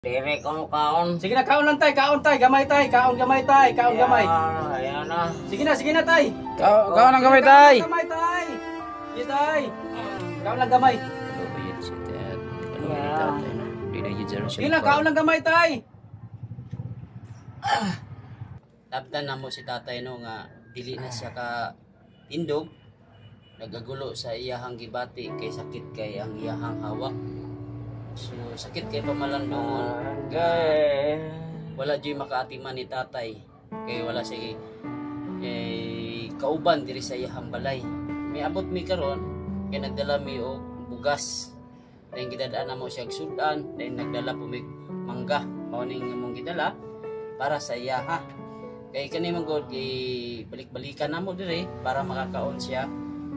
Dere ko kaon. Sige na, kaon lang tay, kaon tay, gamay tay, kaon gamay tay, kaon gamay. Ayan na. Sige na tay. Kaon lang gamay tay. Gamay tay. Sige tay. Kaon lang gamay. Sige na, kaon lang gamay tay. Taptan na mo si tatay no nga dili na siya ka tindog. Nagagulo sa iyahang gibati kay sakit kay ang iyahang hawak. So sakit kay pamalandungon. Wala joy makaatiman ni tatay kay wala siya kauban diri sa iyahang balay. May abot mi karon kay nagdala mi og bugas. Dahil gidadaan na mo siya sudan, dahil nagdala po may mangga. Mao ning imong gidala para sa iya ha. Kay kani man gud balik-balikan namo dire para makakaon siya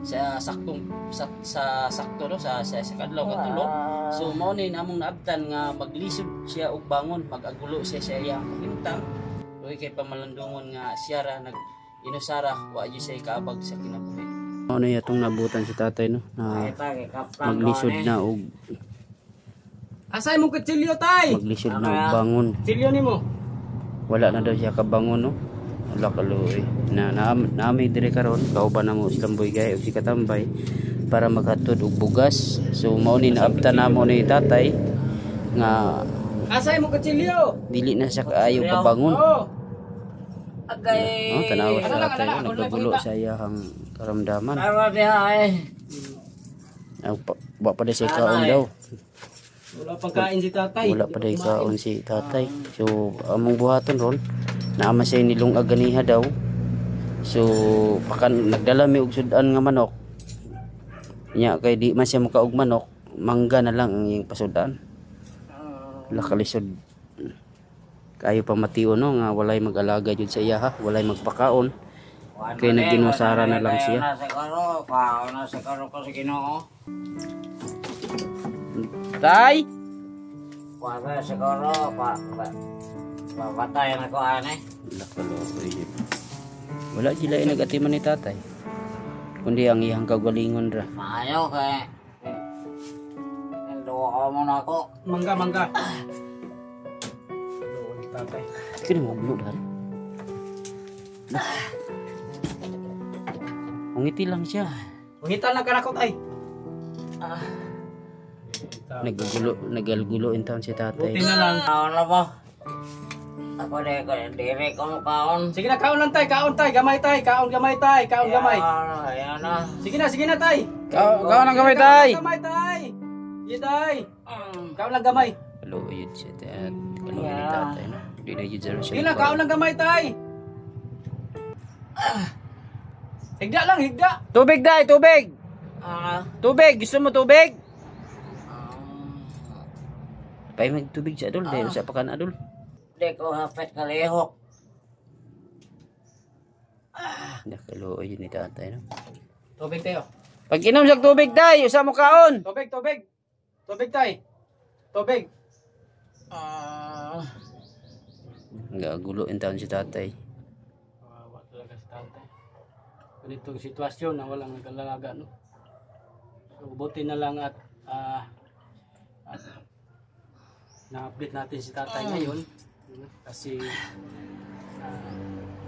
sa saktong sa sakto no sa kadlaw katulo. So mao ni namong naabtan nga maglisod siya og bangon, mag-agulo siya sa iyang himtang. Uy kay pamalandungon nga siya ra nag inusara wa gyud siya kaabag sa kinabuhi. Mao na yatong nabutan si tatay no na maglisod na og Asay mo kutsilyo tay. maglisod na og bangon. Kutsilyo nimo. Wala na daw siya kabangon no. Wala kaluoy. Naamay dire karon kauban na mo silang buygay o si katambay para maghatod og bugas. So mao ni naabtan namo ni tatay nga Asay mo kutsilyo. dili na siya kaayo kabangon. Agay. Tanawa sa tatay nagkagulo sa iyang karamdaman. Ara diha eh. Wa pa siya kaon daw. Wala pang kain si tatay. Wala pa day kaon si tatay. So among buhaton ron naama siya nilong aganiha daw. So pakan nagdala mi og sudan nga manok. Nya kay di man siya mukaog manok, mangga na lang ang iyang pasudan. Lakalisod. Kayo pa matiyo no nga walay mag-alaga jud sa iya ha, walay magpakaon. Kay naginusara na lang siya. Na sa karo ko sa Ginoo. Tay, Wala sa karo papatayan ako ane. wala sila nagatiman ni tatay. Kundi ang iyang kagalingon ra. Maayo kay Nduwa mo na ako. Mangga. Tatay. Kini mo bulo dali. Ngiti lang siya. Ungitan lang kanako tay. Nagalgulo in town si tatay. Buti na lang. Kaon na ba? Ako dere ko kaon. Sige na, kaon lang tay, gamay tay, kaon gamay tay, kaon gamay. Ayan na. Sige na tay. Kaon lang gamay tay. Gamay tay. Sige tay. Kaon lang gamay. Kaluoy siya tay. Kaluoy ni tatay no. Di na yun siya. Sige na, kaon lang gamay tay. Higda lang, higda. Tubig day, tubig. Tubig, gusto mo tubig? Pay mag tubig sa adol, dahil sa pakan adol. Di ko hapit kalihok. Nakaluoy yun ni tatay no. Tubig tayo. Pag inom sa tubig day, usa mo kaon. Tubig. Tubig tay. Tubig. Gagulo in town si tatay. Kawawa talaga si tatay. Ganitong sitwasyon na walang nag-alaga no. So buti na lang at na-update natin si tatay ngayon kasi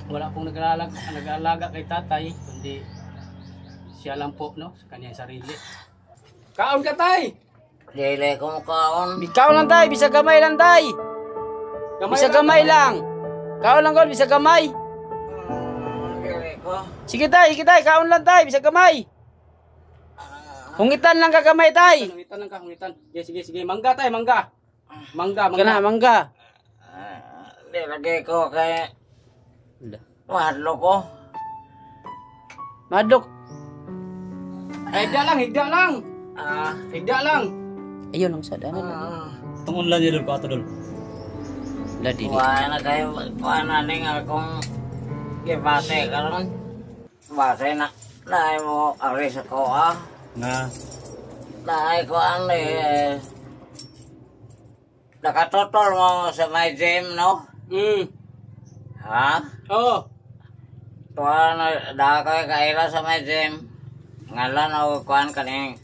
wala pong nag-aalaga kay tatay kundi siya lang po no sa kanyang sarili. Kaon ka tay. Dili ko kaon. Ikaw lang tay, bisa gamay lang tay. Bisa gamay lang. Kaon lang gol, bisa gamay. Dili ko. Sige tay, kaon lang tay, bisa gamay. Hungitan lang ka gamay tay. Hungitan lang ka, hungitan. Sige, mangga tay, mangga. Mangga. Di lagi ko kay Madlo ko. Madok. Higda lang. Higda lang. Ayun lang sa dana. Tungon lang yun ko ato dol. Ladi. Wala kayo wala ning akong gibate karon. Base na dai mo aris ko Na. Dai ko nakatotol mo sa my gym no? Ha? Oo. Tuwa na dakay kaila sa my gym. Ngalan o kuan kaning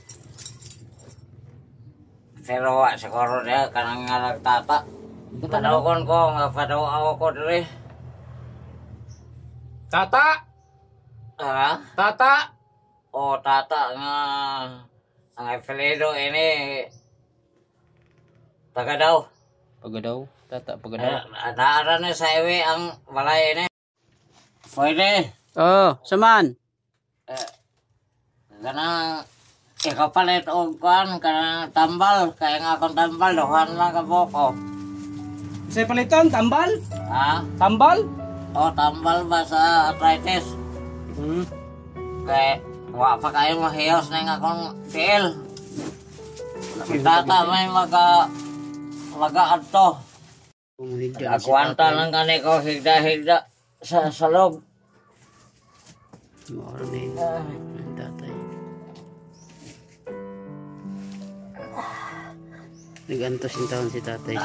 Pero siguro dia kanang ngalagtata. Panawon ko nga padaw ko diri. Tata! Ah, Tata! o tata nga ang apelido ini taga daw. Pagadaw, tata pagadaw. Naara na sa iwi ang balay ini. Pwede. Oh, saman. Kanang ikapalit og kuan kanang tambal kaya nga akong tambal duhan lang ka boko. Sa palitan, tambal? Ha? Tambal? O tambal ba sa arthritis? Kaya wa pa kayo mahiyos na yung akong tiil. Tata may mag-aadto. Agwanta lang kani ko higda-higda sa loob. Moro na yun. Ang tatay. Nag-antos yung taon si tatay.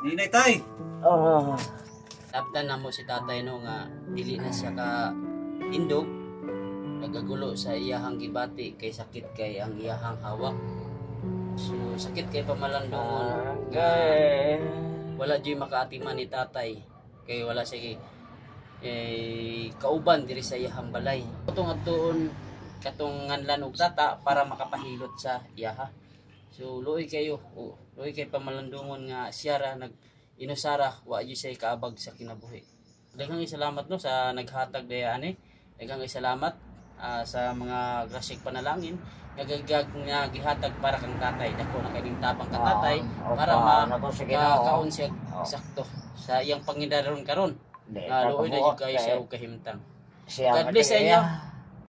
Ninay tay. Oh. Taptan na mo si tatay no nga dili na siya ka indog. Nagagulo sa iyahang gibati kay sakit kay ang iyahang hawak. So sakit kay pamalandungon. Wala dyo'y makaatiman ni tatay kay wala siya kauban diri sa iyahang balay. Katong adtoon katong nganlan og tata para makapahilot sa iyaha. So luoy kayo, luoy kay pamalandungon nga siya ra nag inusara wa jud siya kaabag sa kinabuhi. Daghang salamat no sa naghatag daya ani. Daghang salamat sa mga grasyak panalangin nagagag nga gihatag para kang tatay. Dako na kay tabang ka tatay para makaon siya sakto sa iyang pangindaron karon. Luoy na jud kayo siya og kahimtang. God bless sa inyo.